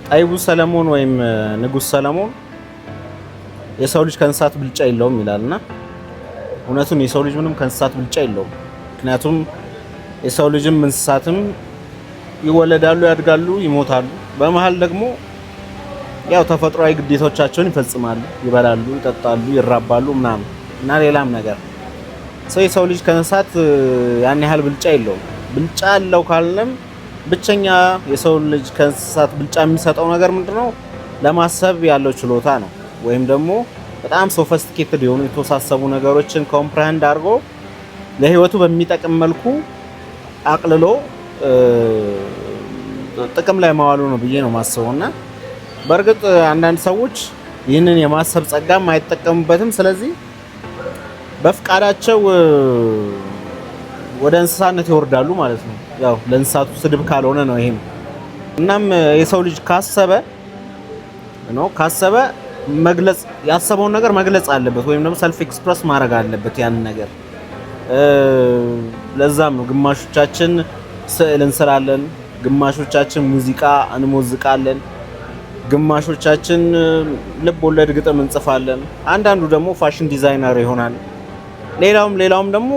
ጠቢቡ ሰለሞን ወይም ንጉስ ሰለሞን የሰው ልጅ ከእንስሳት ብልጫ የለውም ይላልና እውነቱን የሰው ልጅ ምንም ከእንስሳት ብልጫ የለውም። ምክንያቱም የሰው ልጅም እንስሳትም ይወለዳሉ፣ ያድጋሉ፣ ይሞታሉ። በመሃል ደግሞ ያው ተፈጥሯዊ ግዴታዎቻቸውን ይፈጽማሉ፣ ይበላሉ፣ ይጠጣሉ፣ ይራባሉ ምናምን እና ሌላም ነገር የሰው ልጅ ከእንስሳት ያን ያህል ብልጫ የለውም። ብልጫ አለው ካልንም ብቸኛ የሰው ልጅ ከእንስሳት ብልጫ የሚሰጠው ነገር ምንድነው? ለማሰብ ያለው ችሎታ ነው። ወይም ደግሞ በጣም ሶፊስቲኬትድ የሆኑ የተወሳሰቡ ነገሮችን ኮምፕሬንድ አድርጎ ለህይወቱ በሚጠቅም መልኩ አቅልሎ ጥቅም ላይ ማዋሉ ነው ብዬ ነው ማስበውና በእርግጥ አንዳንድ ሰዎች ይህንን የማሰብ ጸጋም አይጠቀሙበትም። ስለዚህ በፍቃዳቸው ወደ እንስሳነት ይወርዳሉ ማለት ነው። ያው ለእንስሳቱ ስድብ ካልሆነ ነው ይሄም። እናም የሰው ልጅ ካሰበ መግለጽ ያሰበውን ነገር መግለጽ አለበት ወይም ደግሞ ሰልፍ ኤክስፕረስ ማድረግ አለበት ያንን ነገር። ለዛም ነው ግማሾቻችን ስዕል እንስላለን፣ ግማሾቻችን ሙዚቃ እንሞዝቃለን፣ ግማሾቻችን ልብ ወለድ ግጥም እንጽፋለን፣ አንዳንዱ ደግሞ ፋሽን ዲዛይነር ይሆናል። ሌላውም ደግሞ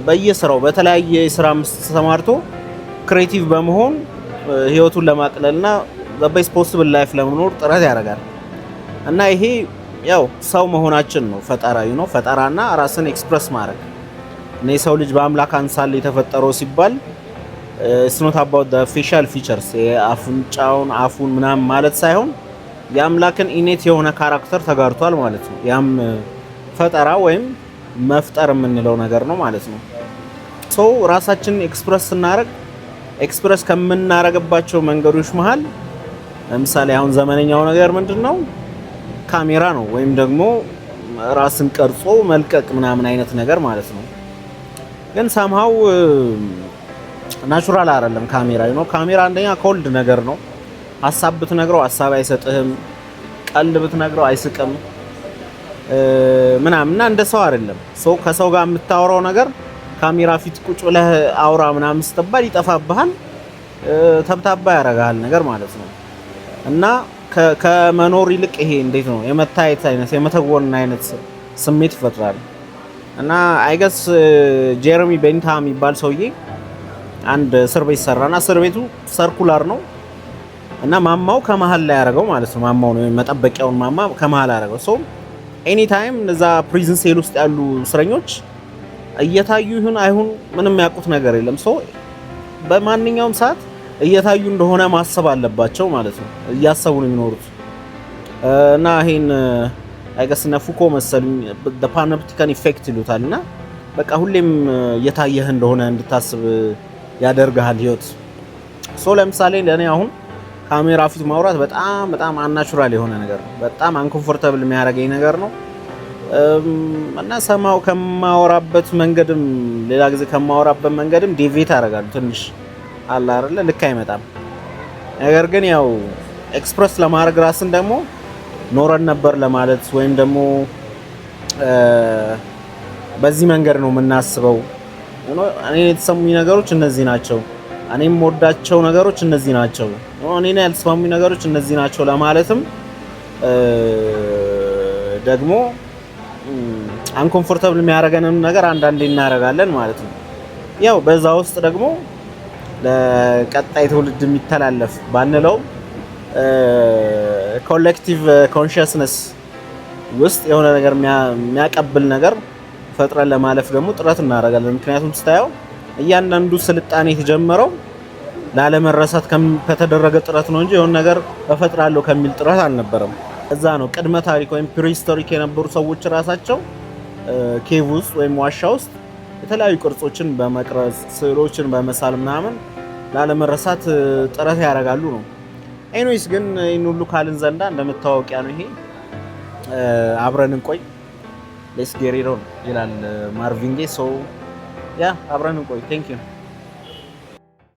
በየስራው በተለያየ የስራ ተሰማርቶ ክሬቲቭ በመሆን ህይወቱን ለማቅለልና በቤስት ፖሲብል ላይፍ ለመኖር ጥረት ያደርጋል። እና ይሄ ያው ሰው መሆናችን ነው። ፈጠራና ራስን ኤክስፕረስ ማድረግ እና የሰው ልጅ በአምላክ አምሳል የተፈጠረው ሲባል it's not about the facial features አፉን ምናምን ማለት ሳይሆን የአምላክን ኢኔት የሆነ ካራክተር ተጋርቷል ማለት ነው። ያም ፈጠራ ወይም መፍጠር የምንለው ነገር ነው ማለት ነው። ራሳችንን ኤክስፕረስ ከምናረግባቸው መንገዶች መሃል ለምሳሌ አሁን ዘመነኛው ነገር ምንድነው? ካሜራ ነው ወይም ደግሞ ራስን ቀርጾ መልቀቅ ምናምን አይነት ነገር ማለት ነው። ግን ሳምሃው ናቹራል አይደለም ካሜራ ካሜራ አንደኛ ኮልድ ነገር ነው። ሐሳብ ብትነግረው ሐሳብ አይሰጥህም፣ ቀልድ ብትነግረው አይስቅም ምናምን እና እንደ ሰው አይደለም። ከሰው ጋር የምታወራው ነገር ካሜራ ፊት ቁጭ ብለህ አውራ ምናምን ስትባል ይጠፋብሃል፣ ተብታባ ያደርጋል ነገር ማለት ነው። እና ከመኖር ይልቅ ይሄ እንዴት ነው የመታየት አይነት የመተወን አይነት ስሜት ይፈጥራል። እና አይገስ ጄረሚ ቤንታም የሚባል ሰውዬ አንድ እስር ቤት ሰራና እስር ቤቱ ሰርኩላር ነው እና ማማው ከመሃል ላይ ያደረገው ማለት ነው። ማማው ነው መጠበቂያውን ማማ ከመሃል ያደረገው ኤኒ ታይም እዛ ፕሪዝን ሴል ውስጥ ያሉ እስረኞች እየታዩ ይሁን አይሁን ምንም ያውቁት ነገር የለም። በማንኛውም ሰዓት እየታዩ እንደሆነ ማሰብ አለባቸው ማለት ነው። እያሰቡ ነው የሚኖሩት። እና ይሄን አይገስና ፉኮ መሰሉኝ the panopticon effect ይሉታልና በቃ ሁሌም እየታየህ እንደሆነ እንድታስብ ያደርጋል ህይወት። ለምሳሌ ለኔ አሁን ካሜራ ፊት ማውራት በጣም አንናቹራል የሆነ ነገር ነው። በጣም አንኮምፎርታብል የሚያደርገኝ ነገር ነው። እና ሰማው ከማወራበት መንገድም ሌላ ጊዜ ከማወራበት መንገድም ዴቪዬት አደርጋለሁ ትንሽ አለ አይደለ ልክ አይመጣም። ነገር ግን ያው ኤክስፕረስ ለማድረግ ራስን ደግሞ ኖረን ነበር ለማለት ወይም ደግሞ በዚህ መንገድ ነው የምናስበው። እኔ የተሰሙኝ ነገሮች እነዚህ ናቸው፣ እኔም ወዳቸው ነገሮች እነዚህ ናቸው፣ እኔና ያልተሰሙኝ ነገሮች እነዚህ ናቸው ለማለትም ደግሞ አንኮምፎርታብል የሚያደርገንን ነገር አንዳንዴ እናደርጋለን ማለት ነው። ያው በዛ ውስጥ ደግሞ ለቀጣይ ትውልድ የሚተላለፍ ባንለው ኮሌክቲቭ ኮንሺየስነስ ውስጥ የሆነ ነገር የሚያቀብል ነገር ፈጥረን ለማለፍ ደግሞ ጥረት እናደርጋለን። ምክንያቱም ስታየው እያንዳንዱ ስልጣኔ የተጀመረው ላለመረሳት ከተደረገ ጥረት ነው እንጂ የሆነ ነገር እፈጥራለሁ ከሚል ጥረት አልነበረም። እዛ ነው ቅድመ ታሪክ ወይም ፕሪሂስቶሪክ የነበሩ ሰዎች ራሳቸው ኬቭ ውስጥ ወይም ዋሻ ውስጥ የተለያዩ ቅርጾችን በመቅረጽ ስዕሎችን በመሳል ምናምን ላለመረሳት ጥረት ያደርጋሉ ነው። ኤኒዌይስ ግን ይህን ሁሉ ካልን ዘንዳ እንደምታወቂያ ነው ይሄ አብረን እንቆይ ሌስ ጌት ኢት ኦን ይላል ማርቪን ጌይ። ያ አብረን እንቆይ። ቴንክ ዩ